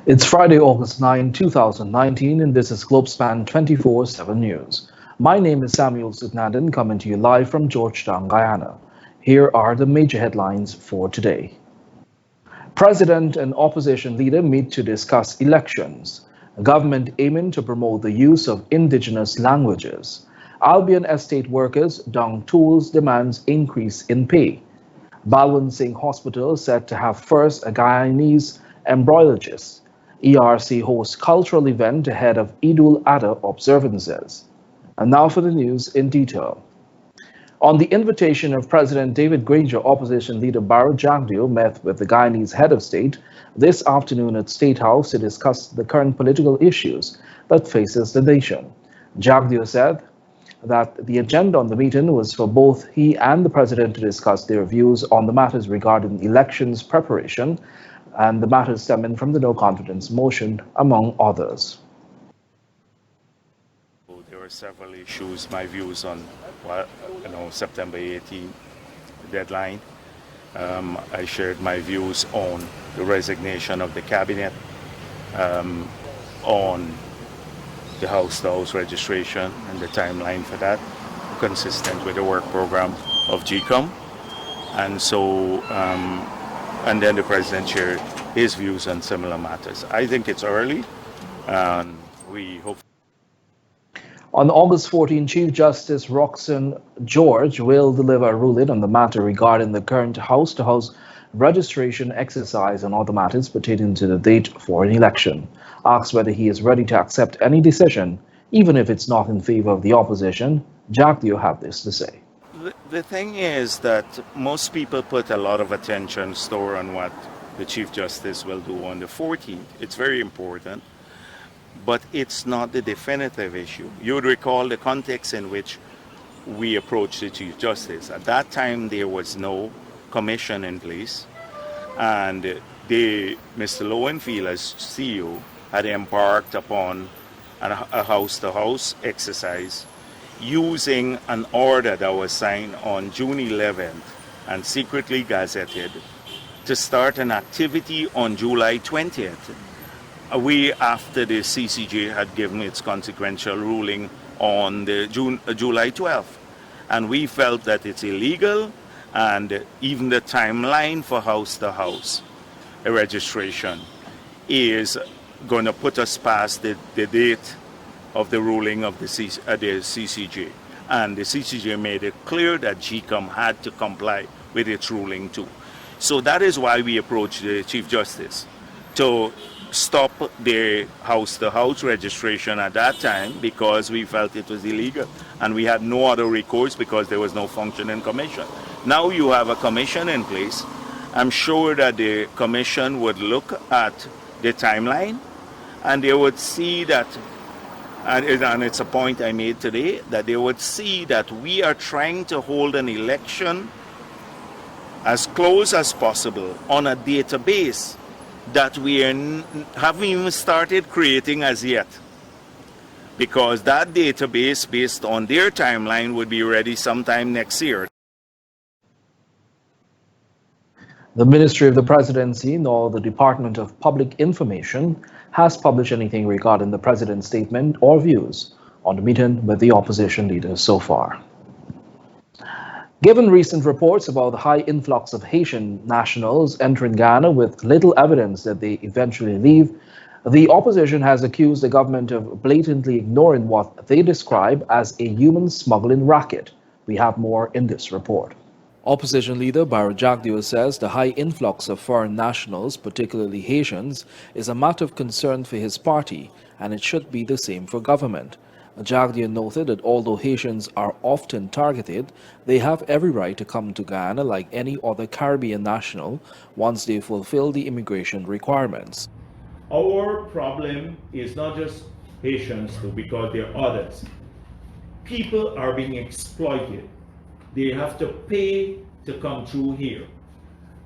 It's Friday, August 9, 2019, and this is Globespan 24x7 News. My name is Samuel Sutnandan, coming to you live from Georgetown, Guyana. Here are the major headlines for today. President and opposition leader meet to discuss elections. Government aiming to promote the use of indigenous languages. Albion estate workers dung tools demands increase in pay. BALWANT SINGH Hospital set to have first a Guyanese embryologist. ERC hosts cultural event ahead of EID-UL-ADHA observances. And now for the news in detail. On the invitation of President David Granger, opposition leader JAGDEO met with the Guyanese head of state this afternoon at State House to discuss the current political issues that faces the nation. JAGDEO said that the agenda on the meeting was for both he and the president to discuss their views on the matters regarding elections preparation and the matters stemming from the no confidence motion, among others. There were several issues, my views on September 18 deadline. I shared my views on the resignation of the cabinet, on the house-to-house registration and the timeline for that, consistent with the work program of GCOM. And so, and then the president shared his views on similar matters. I think it's early, and we hope. On August 14, Chief Justice Roxanne George will deliver a ruling on the matter regarding the current house-to-house registration exercise and other matters pertaining to the date for an election. Asked whether he is ready to accept any decision, even if it's not in favor of the opposition, JAGDEO had this to say. The thing is that most people put a lot of attention store on what the Chief Justice will do on the 14th. It's very important, but it's not the definitive issue. You would recall the context in which we approached the Chief Justice. At that time, there was no commission in place, and Mr. Lowenfield, as CEO, had embarked upon a house-to-house exercise using an order that was signed on June 11th and secretly gazetted to start an activity on July 20th. After the CCJ had given its consequential ruling on the July 12th. And we felt that it's illegal, and even the timeline for house-to-house registration is going to put us past the date of the ruling of the CCJ. And the CCJ made it clear that GCOM had to comply with its ruling too. So that is why we approached the Chief Justice to stop the house-to-house registration at that time, because we felt it was illegal and we had no other recourse because there was no functioning commission. Now you have a commission in place. I'm sure that the commission would look at the timeline and they would see that, and it's a point I made today, that they would see that we are trying to hold an election as close as possible on a database that we haven't even started creating as yet, because that database, based on their timeline, would be ready sometime next year. The Ministry of the Presidency nor the Department of Public Information has published anything regarding the president's statement or views on the meeting with the opposition leaders so far. Given recent reports about the high influx of Haitian nationals entering Guyana with little evidence that they eventually leave, the opposition has accused the government of blatantly ignoring what they describe as a human smuggling racket. We have more in this report. Opposition leader JAGDEO says the high influx of foreign nationals, particularly Haitians, is a matter of concern for his party, and it should be the same for government. JAGDEO noted that although Haitians are often targeted, they have every right to come to Guyana like any other Caribbean national once they fulfill the immigration requirements. Our problem is not just Haitians too, because there are others. People are being exploited. They have to pay to come through here,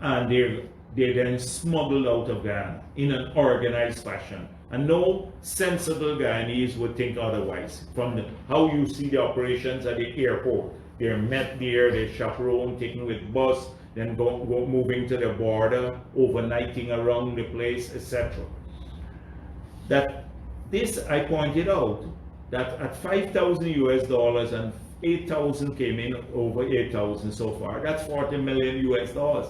and they're then smuggled out of Guyana in an organized fashion. And no sensible Guyanese would think otherwise. From how you see the operations at the airport, they're met there, they're chaperoned, taken with bus, then moving to the border, overnighting around the place, etc. that this, I pointed out, that at 5,000 US dollars and 8,000 came in, over 8,000 so far, that's 40 million US dollars.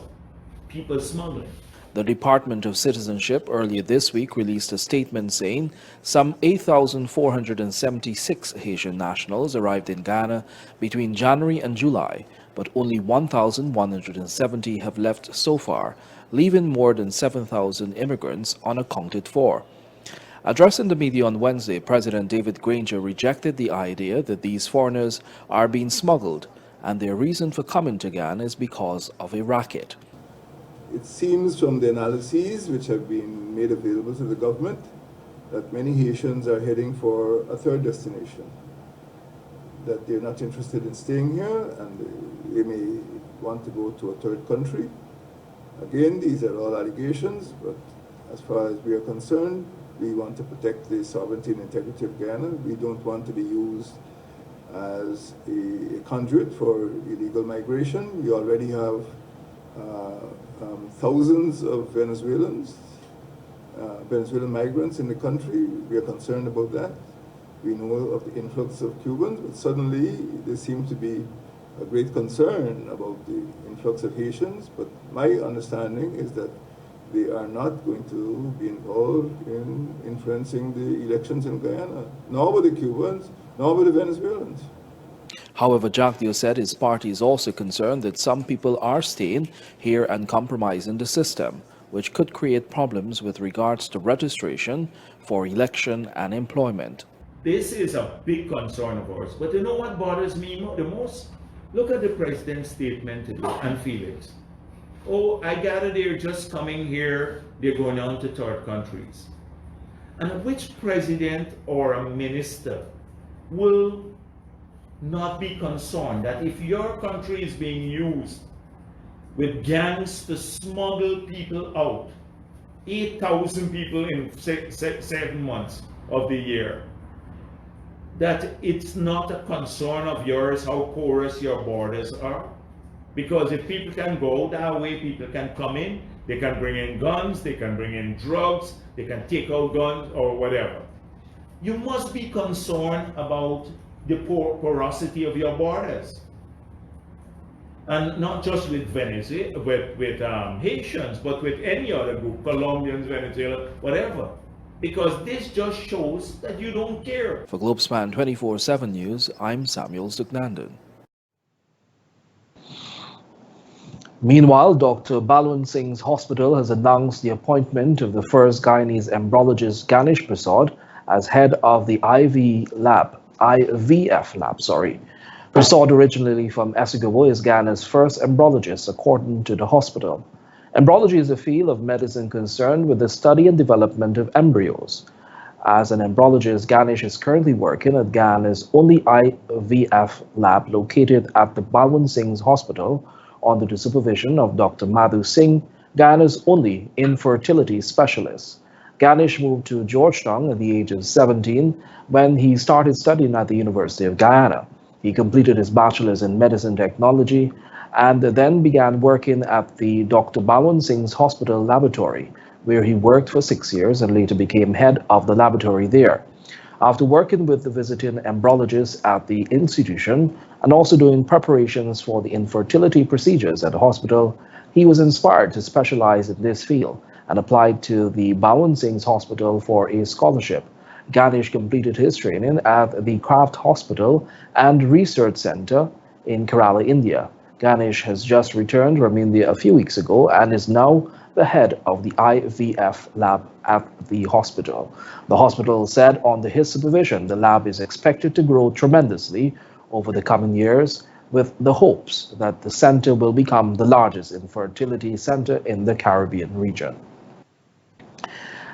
People smuggling. The Department of Citizenship earlier this week released a statement saying some 8,476 Haitian nationals arrived in Ghana between January and July, but only 1,170 have left so far, leaving more than 7,000 immigrants unaccounted for. Addressing the media on Wednesday, President David Granger rejected the idea that these foreigners are being smuggled, and their reason for coming to Ghana is because of a racket. It seems from the analyses which have been made available to the government that many Haitians are heading for a third destination, that they're not interested in staying here and they may want to go to a third country. Again, these are all allegations, but as far as we are concerned, we want to protect the sovereignty and integrity of Guyana. We don't want to be used as a conduit for illegal migration. We already have thousands of Venezuelan migrants in the country. We are concerned about that. We know of the influx of Cubans, but suddenly there seems to be a great concern about the influx of Haitians. But my understanding is that they are not going to be involved in influencing the elections in Guyana, nor with the Cubans, nor with the Venezuelans. However, JAGDEO said his party is also concerned that some people are staying here and compromising the system, which could create problems with regards to registration for election and employment. This is a big concern of ours. But you know what bothers me the most? Look at the president's statement today and Felix. Oh, I gather they're just coming here, they're going on to third countries. And which president or a minister will not be concerned that if your country is being used with gangs to smuggle people out, 8,000 people in 7 months of the year, that it's not a concern of yours how porous your borders are? Because if people can go that way, people can come in, they can bring in guns, they can bring in drugs, they can take out guns or whatever. You must be concerned about the porosity of your borders. And not just with Venezuela, with Haitians, but with any other group, Colombians, Venezuela, whatever. Because this just shows that you don't care. For Globespan 24x7 News, I'm Samuel Zugnandan. Meanwhile, Dr. Balwant Singh's hospital has announced the appointment of the first Guyanese embryologist Ganesh Prasad as head of the IVF lab. Prasad, originally from Essegobo, is Ghana's first embryologist, according to the hospital. Embryology is a field of medicine concerned with the study and development of embryos. As an embryologist, Ganesh is currently working at Ghana's only IVF lab located at the Balwant Singh's hospital under the supervision of Dr. Madhu Singh, Ghana's only infertility specialist. Ganesh moved to Georgetown at the age of 17 when he started studying at the University of Guyana. He completed his bachelor's in medicine technology and then began working at the Dr. Balwant Singh's hospital laboratory, where he worked for 6 years and later became head of the laboratory there. After working with the visiting embryologists at the institution and also doing preparations for the infertility procedures at the hospital, he was inspired to specialize in this field and applied to the Balwant Singh's hospital for a scholarship. Ganesh completed his training at the Kraft Hospital and Research Center in Kerala, India. Ganesh has just returned from India a few weeks ago and is now the head of the IVF lab at the hospital. The hospital said under his supervision, the lab is expected to grow tremendously over the coming years, with the hopes that the center will become the largest infertility center in the Caribbean region.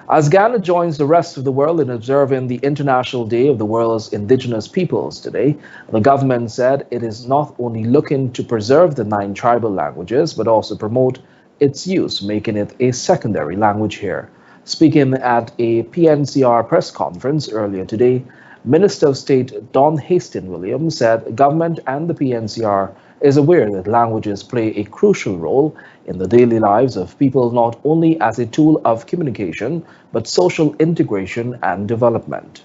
As Ghana joins the rest of the world in observing the International Day of the World's Indigenous Peoples today, the government said it is not only looking to preserve the 9 tribal languages, but also promote its use, making it a secondary language here. Speaking at a PNCR press conference earlier today, Minister of State Don Hastings Williams said government and the PNCR is aware that languages play a crucial role in the daily lives of people, not only as a tool of communication, but social integration and development.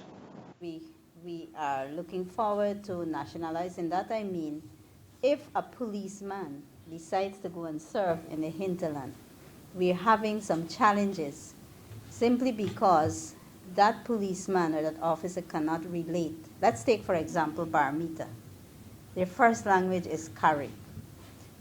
We are looking forward to nationalizing that. I mean, if a policeman decides to go and serve in the hinterland, we're having some challenges simply because that policeman or that officer cannot relate. Let's take, for example, Barmita. Their first language is Kari.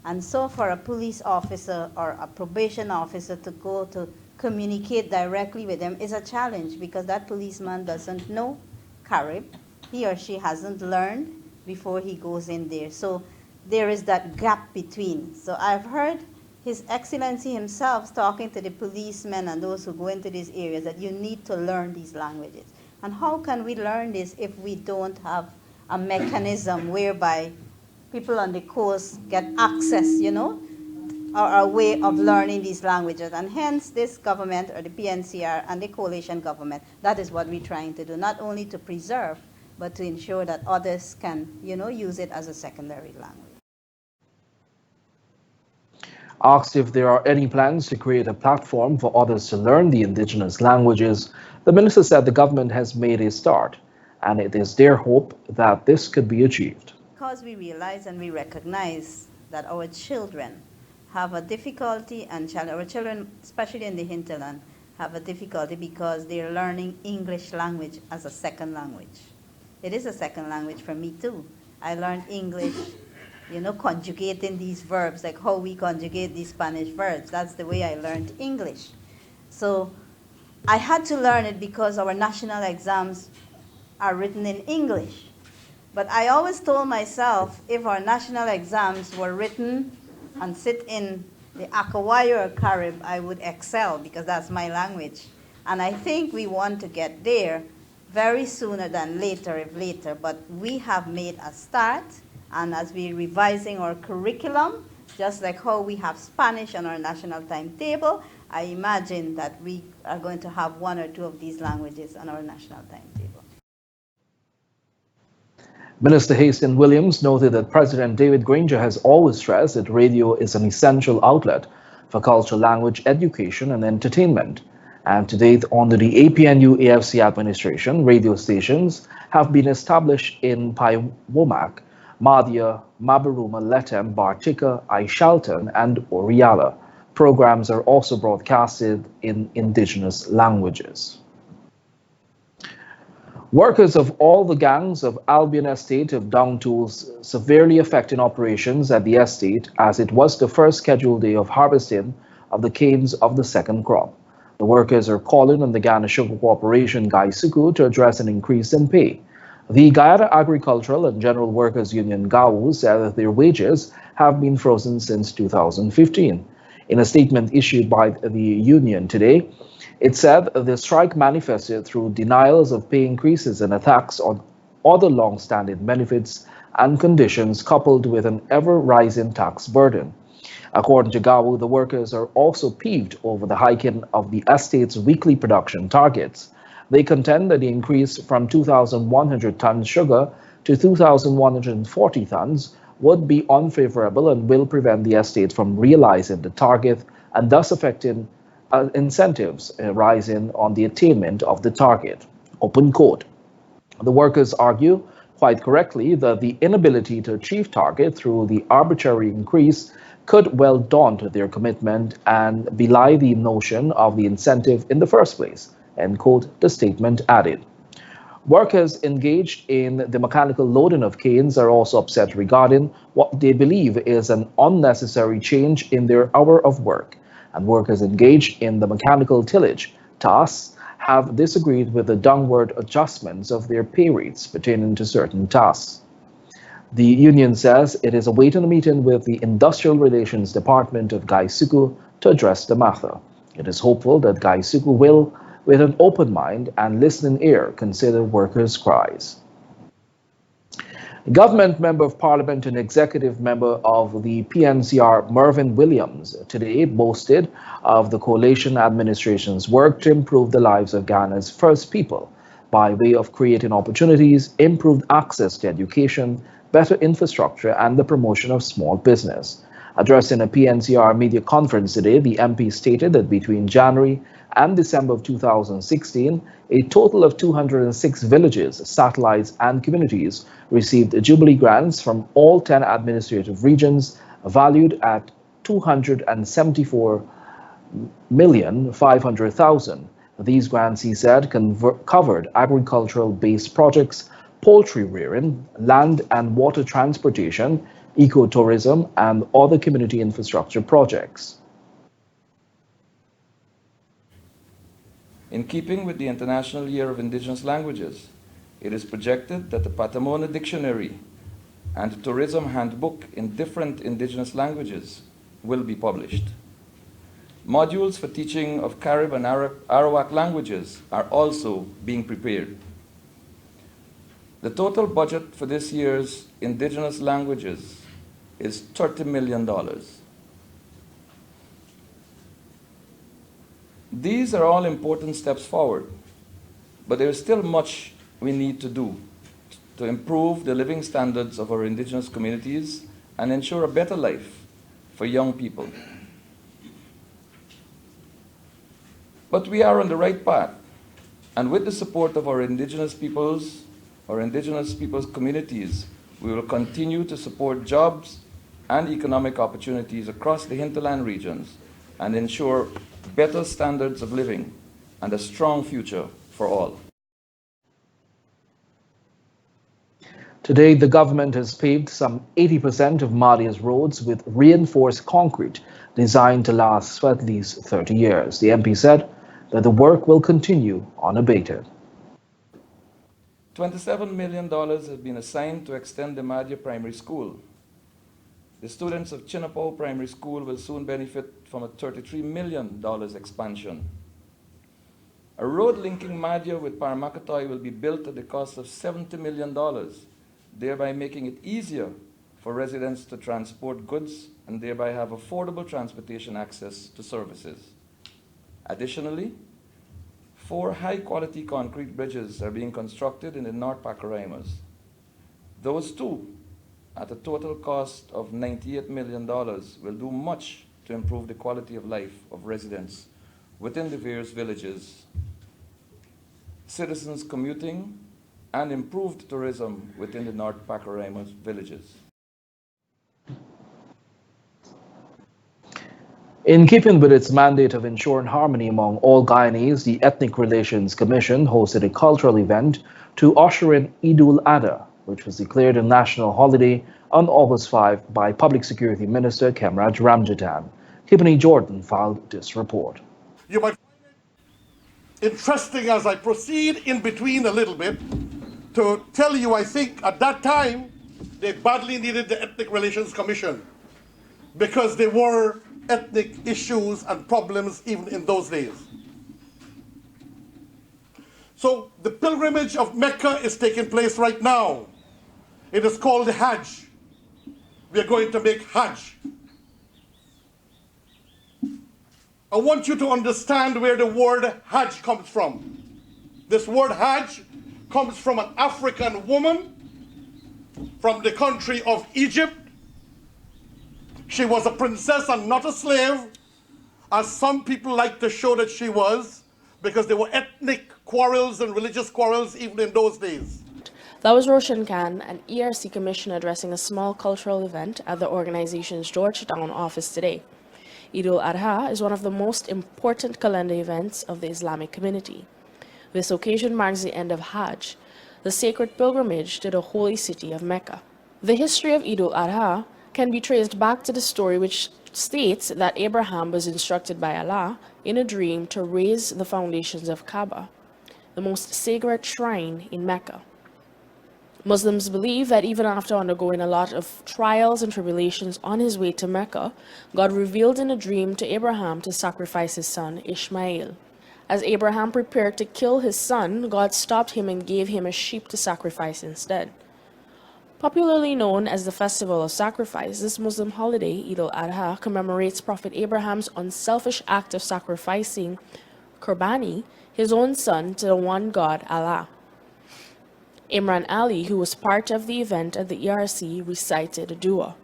And so for a police officer or a probation officer to go to communicate directly with them is a challenge because that policeman doesn't know Carib. He or she hasn't learned before he goes in there. So there is that gap between. So I've heard His Excellency himself talking to the policemen and those who go into these areas that you need to learn these languages. And how can we learn this if we don't have a mechanism whereby people on the coast get access, you know, or a way of learning these languages? And hence this government or the PNCR and the coalition government, that is what we're trying to do, not only to preserve, but to ensure that others can, you know, use it as a secondary language. Asked if there are any plans to create a platform for others to learn the indigenous languages, the minister said the government has made a start, and it is their hope that this could be achieved. Because we realize and we recognize that our children have a difficulty, and our children, especially in the hinterland, have a difficulty because they're learning English language as a second language. It is a second language for me too. I learned English, you know, conjugating these verbs, like how we conjugate these Spanish verbs. That's the way I learned English. So I had to learn it because our national exams are written in English. But I always told myself if our national exams were written and sit in the Akawayo or Carib, I would excel because that's my language. And I think we want to get there very sooner than later, if later. But we have made a start. And as we're revising our curriculum, just like how we have Spanish on our national timetable, I imagine that we are going to have one or two of these languages on our national timetable. Minister Hastings Williams noted that President David Granger has always stressed that radio is an essential outlet for cultural language education and entertainment. And to date, under the APNU-AFC administration, radio stations have been established in Paiwomak, Madhya, Mabaruma, Letem, Bartika, Aishalton, and Oriala. Programs are also broadcasted in indigenous languages. Workers of all the gangs of Albion Estate have downed tools severely affecting operations at the estate as it was the first scheduled day of harvesting of the canes of the second crop. The workers are calling on the Ghana Sugar Corporation, GUYANA, to address an increase in pay. The Guyana Agricultural and General Workers Union, GAWU, said that their wages have been frozen since 2015. In a statement issued by the union today, it said the strike manifested through denials of pay increases and attacks on other long-standing benefits and conditions coupled with an ever-rising tax burden. According to GAWU, the workers are also peeved over the hiking of the estate's weekly production targets. They contend that the increase from 2,100 tons sugar to 2,140 tons would be unfavorable and will prevent the estate from realizing the target and thus affecting incentives rising on the attainment of the target. Open quote. The workers argue, quite correctly, that the inability to achieve target through the arbitrary increase could well daunt their commitment and belie the notion of the incentive in the first place. End quote, the statement added. Workers engaged in the mechanical loading of canes are also upset regarding what they believe is an unnecessary change in their hour of work. And workers engaged in the mechanical tillage tasks have disagreed with the downward adjustments of their pay rates pertaining to certain tasks. The union says it is awaiting a meeting with the Industrial Relations Department of GUYANA to address the matter. It is hopeful that GUYANA will, with an open mind and listening ear, consider workers' cries. Government Member of Parliament and Executive Member of the PNCR, Mervyn Williams, today boasted of the coalition administration's work to improve the lives of Ghana's first people by way of creating opportunities, improved access to education, better infrastructure, and the promotion of small business. Addressing a PNCR media conference today, the MP stated that between January and December of 2016, a total of 206 villages, satellites, and communities received Jubilee grants from all 10 administrative regions, valued at $274,500,000. These grants, he said, covered agricultural-based projects, poultry rearing, land and water transportation, ecotourism, and other community infrastructure projects. In keeping with the International Year of Indigenous Languages, it is projected that the Patamona Dictionary and the Tourism Handbook in different indigenous languages will be published. Modules for teaching of Carib and Arawak languages are also being prepared. The total budget for this year's indigenous languages is $30 million. These are all important steps forward, but there is still much we need to do to improve the living standards of our indigenous communities and ensure a better life for young people. But we are on the right path, and with the support of our indigenous peoples communities, we will continue to support jobs and economic opportunities across the hinterland regions and ensure better standards of living and a strong future for all. Today, the government has paved some 80% of Madia's roads with reinforced concrete designed to last for at least 30 years. The MP said that the work will continue unabated. $27 million has been assigned to extend the Madia Primary School. The students of Chinapao Primary School will soon benefit from a $33 million expansion. A road linking Madia with Paramakatoy will be built at the cost of $70 million, thereby making it easier for residents to transport goods and thereby have affordable transportation access to services. Additionally, 4 high-quality concrete bridges are being constructed in the North Pacaraimos. Those two, at a total cost of $98 million, will do much to improve the quality of life of residents within the various villages, citizens commuting, and improved tourism within the North Pacaraimos villages. In keeping with its mandate of ensuring harmony among all Guyanese, the Ethnic Relations Commission hosted a cultural event to usher in EID-UL-ADHA, which was declared a national holiday on August 5 by Public Security Minister Kemraj Ramjatan. Kibani Jordan filed this report. You might find it interesting as I proceed in between a little bit to tell you, I think at that time they badly needed the Ethnic Relations Commission because there were ethnic issues and problems even in those days. So the pilgrimage of Mecca is taking place right now. It is called the Hajj. We are going to make Hajj. I want you to understand where the word Hajj comes from. This word Hajj comes from an African woman from the country of Egypt. She was a princess and not a slave, as some people like to show that she was, because there were ethnic quarrels and religious quarrels even in those days. That was Roshan Khan, an ERC commissioner, addressing a small cultural event at the organization's Georgetown office today. Eid-ul-Adha is one of the most important calendar events of the Islamic community. This occasion marks the end of Hajj, the sacred pilgrimage to the holy city of Mecca. The history of Eid-ul-Adha can be traced back to the story which states that Abraham was instructed by Allah in a dream to raise the foundations of Kaaba, the most sacred shrine in Mecca. Muslims believe that even after undergoing a lot of trials and tribulations on his way to Mecca, God revealed in a dream to Abraham to sacrifice his son Ishmael. As Abraham prepared to kill his son, God stopped him and gave him a sheep to sacrifice instead. Popularly known as the Festival of Sacrifice, this Muslim holiday, Eid-ul-Adha, commemorates Prophet Abraham's unselfish act of sacrificing Qurbani, his own son, to the one God, Allah. Imran Ali, who was part of the event at the ERC, recited a dua.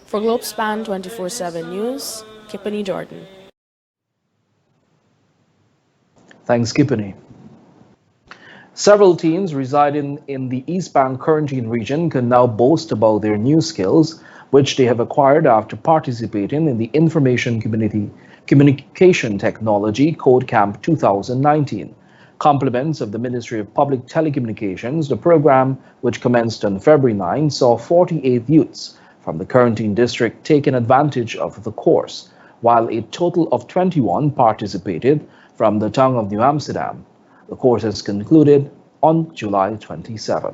For Globespan 24x7 News, Kippany Jordan. Thanks, Kippany. Several teens residing in the East Bank quarantine region can now boast about their new skills, which they have acquired after participating in the Information Communication Technology Code Camp 2019. Compliments of the Ministry of Public Telecommunications, the program, which commenced on February 9, saw 48 youths from the quarantine district taking advantage of the course, while a total of 21 participated from the town of New Amsterdam. The course has concluded on July 27.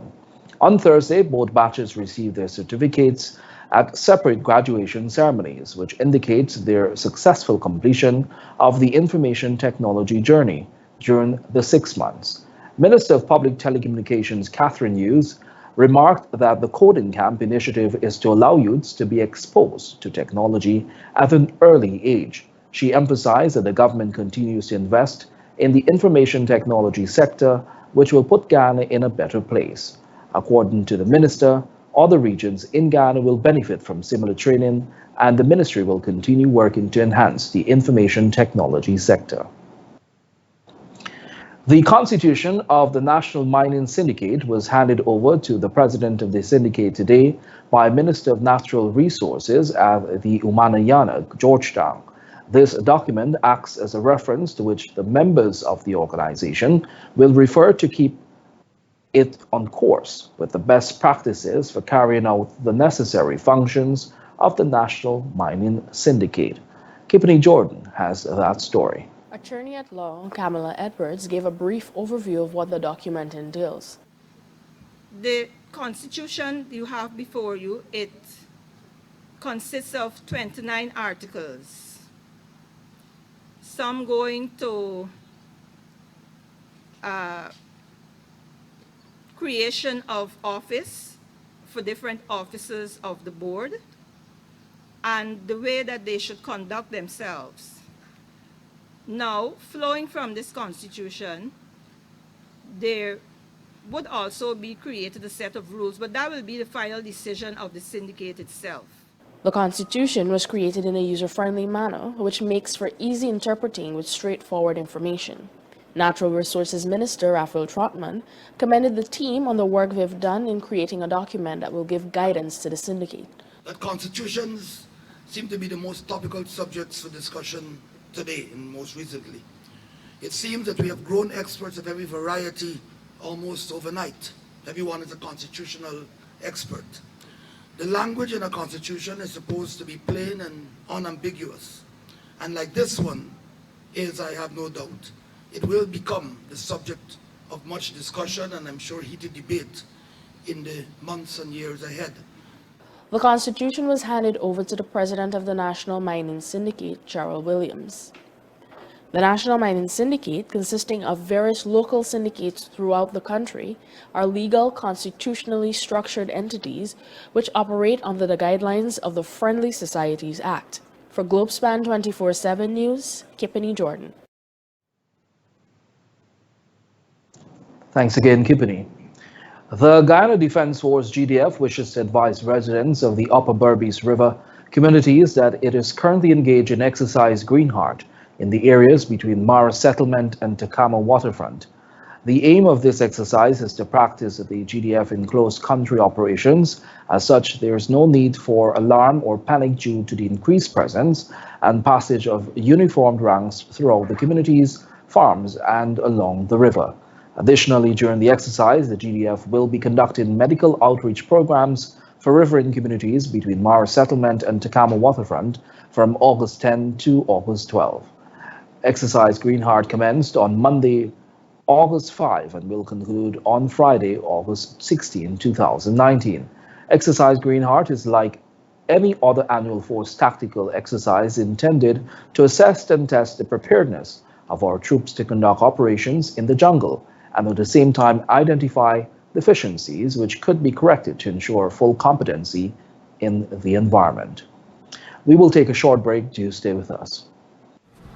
On Thursday, both batches received their certificates at separate graduation ceremonies, which indicates their successful completion of the information technology journey during the 6 months. Minister of Public Telecommunications Catherine Hughes remarked that the Coding Camp initiative is to allow youths to be exposed to technology at an early age. She emphasized that the government continues to invest in the information technology sector, which will put Ghana in a better place. According to the minister, other regions in Ghana will benefit from similar training, and the ministry will continue working to enhance the information technology sector. The constitution of the National Mining Syndicate was handed over to the president of the syndicate today by Minister of Natural Resources at the Umanayana, Georgetown. This document acts as a reference to which the members of the organization will refer to keep it on course with the best practices for carrying out the necessary functions of the National Mining Syndicate. Kippany Jordan has that story. Attorney at Law Kamala Edwards gave a brief overview of what the document entails. The Constitution you have before you, it consists of 29 articles, some going to creation of office for different officers of the board and the way that they should conduct themselves. Now, flowing from this Constitution, there would also be created a set of rules, but that will be the final decision of the syndicate itself. The Constitution was created in a user-friendly manner, which makes for easy interpreting with straightforward information. Natural Resources Minister Raphael Trotman commended the team on the work they've done in creating a document that will give guidance to the syndicate. That constitutions seem to be the most topical subjects for discussion today and most recently. It seems that we have grown experts of every variety almost overnight. Everyone is a constitutional expert. The language in a constitution is supposed to be plain and unambiguous. And like this one is, I have no doubt, it will become the subject of much discussion and I'm sure heated debate in the months and years ahead. The Constitution was handed over to the President of the National Mining Syndicate, Gerald Williams. The National Mining Syndicate, consisting of various local syndicates throughout the country, are legal, constitutionally structured entities which operate under the guidelines of the Friendly Societies Act. For Globespan 24x7 News, Kippany Jordan. Thanks again, Kippany. The Guyana Defense Force GDF wishes to advise residents of the Upper Berbice River communities that it is currently engaged in Exercise Greenheart in the areas between Mara Settlement and Takama Waterfront. The aim of this exercise is to practice the GDF in close country operations. As such, there is no need for alarm or panic due to the increased presence and passage of uniformed ranks throughout the communities, farms, and along the river. Additionally, during the exercise, the GDF will be conducting medical outreach programs for riverine communities between Mara Settlement and Takama Waterfront from August 10 to August 12. Exercise Greenheart commenced on Monday, August 5 and will conclude on Friday, August 16, 2019. Exercise Greenheart is like any other annual force tactical exercise intended to assess and test the preparedness of our troops to conduct operations in the jungle and at the same time identify deficiencies which could be corrected to ensure full competency in the environment. We will take a short break. Do stay with us.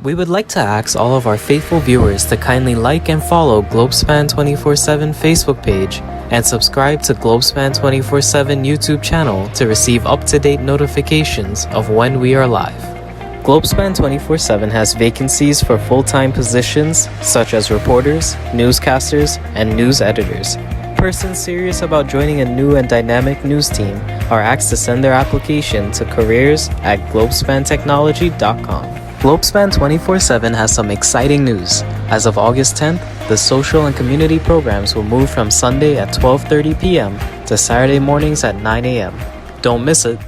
We would like to ask all of our faithful viewers to kindly like and follow Globespan 24x7 Facebook page and subscribe to Globespan 24x7 YouTube channel to receive up-to-date notifications of when we are live. Globespan 24x7 has vacancies for full-time positions such as reporters, newscasters, and news editors. Persons serious about joining a new and dynamic news team are asked to send their application to careers@globespantechnology.com. Globespan 24x7 has some exciting news. As of August 10th, the social and community programs will move from Sunday at 12:30 p.m. to Saturday mornings at 9 a.m. Don't miss it.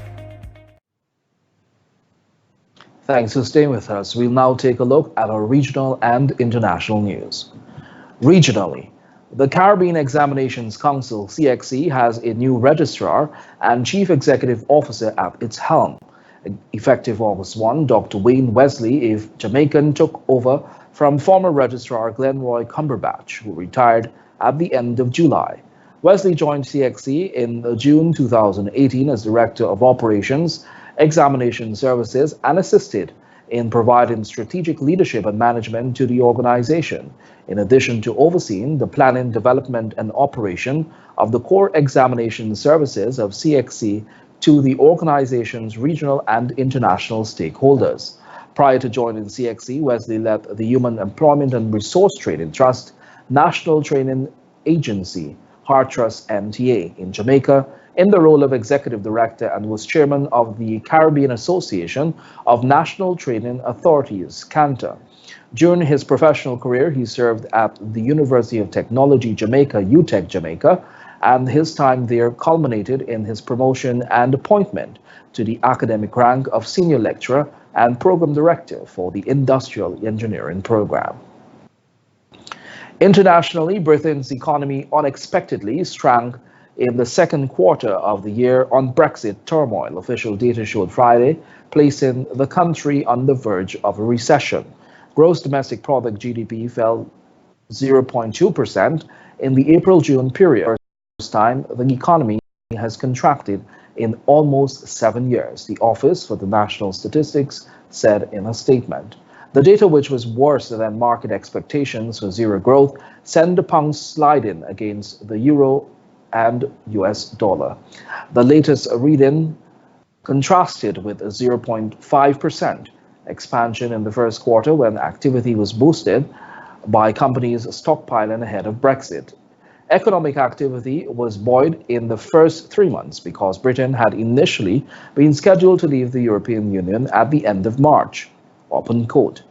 Thanks for staying with us. We'll now take a look at our regional and international news. Regionally, the Caribbean Examinations Council, CXC, has a new registrar and chief executive officer at its helm. Effective August 1, Dr. Wayne Wesley, a Jamaican, took over from former registrar Glenroy Cumberbatch, who retired at the end of July. Wesley joined CXC in June 2018 as Director of Operations, Examination Services, and assisted in providing strategic leadership and management to the organization, in addition to overseeing the planning, development, and operation of the core examination services of CXC to the organization's regional and international stakeholders. Prior to joining CXC, Wesley led the Human Employment and Resource Training Trust, National Training Agency, HeartTrust NTA in Jamaica, in the role of Executive Director, and was Chairman of the Caribbean Association of National Training Authorities, CANTA. During his professional career, he served at the University of Technology Jamaica, UTech Jamaica, and his time there culminated in his promotion and appointment to the academic rank of Senior Lecturer and Program Director for the Industrial Engineering Program. Internationally, Britain's economy unexpectedly shrank in the second quarter of the year on Brexit turmoil, official data showed Friday, placing the country on the verge of a recession. Gross domestic product GDP fell 0.2% in the April-June period. First time the economy has contracted in almost 7 years, the Office for the National Statistics said in a statement. The data, which was worse than market expectations for zero growth, sent the pound sliding against the euro and US dollar. The latest reading contrasted with a 0.5% expansion in the first quarter when activity was boosted by companies stockpiling ahead of Brexit. Economic activity was buoyed in the first 3 months because Britain had initially been scheduled to leave the European Union at the end of March. Open quote.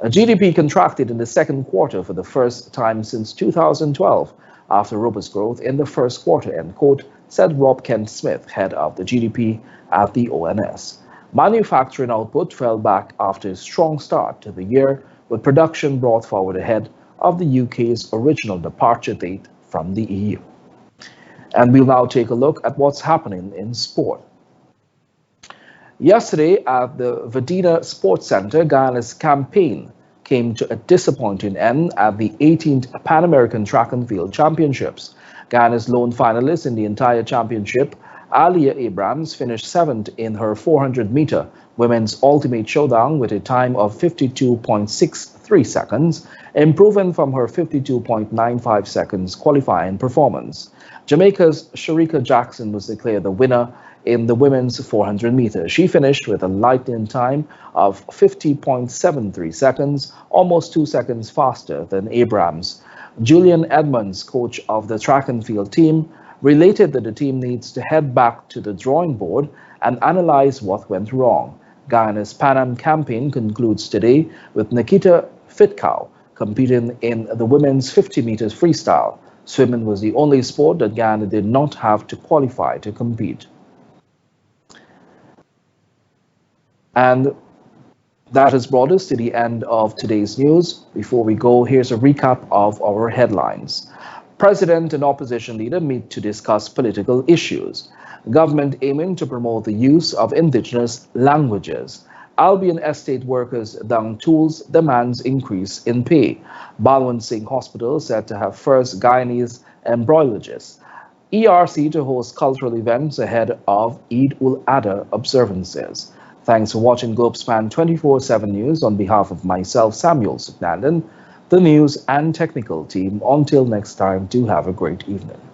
GDP contracted in the second quarter for the first time since 2012 after robust growth in the first quarter, end quote, said Rob Kent-Smith, head of the GDP at the ONS. Manufacturing output fell back after a strong start to the year, with production brought forward ahead of the UK's original departure date from the EU. And we'll now take a look at what's happening in sport. Yesterday at the Vadina Sports Center, Guyana's campaign came to a disappointing end at the 18th Pan American Track and Field Championships. Guyana's lone finalist in the entire championship, Alia Abrams, finished 7th in her 400-meter women's ultimate showdown with a time of 52.63 seconds, improving from her 52.95 seconds qualifying performance. Jamaica's Sharika Jackson was declared the winner in the women's 400 meters. She finished with a lightning time of 50.73 seconds, almost 2 seconds faster than Abrams. Julian Edmonds, coach of the track and field team, related that the team needs to head back to the drawing board and analyze what went wrong. Guyana's Pan Am campaign concludes today with Nikita Fitkow competing in the women's 50 meters freestyle. Swimming was the only sport that Guyana did not have to qualify to compete. And that has brought us to the end of today's news. Before we go, here's a recap of our headlines. President and opposition leader meet to discuss political issues. Government aiming to promote the use of indigenous languages. ALBION estate workers down tools demands increase in pay. BALWANT SINGH Hospital said to have first Guyanese embryologist. ERC to host cultural events ahead of EID-UL-ADHA observances. Thanks for watching Globespan 24/7 News. On behalf of myself, Samuel Suknandan, the news and technical team, until next time, do have a great evening.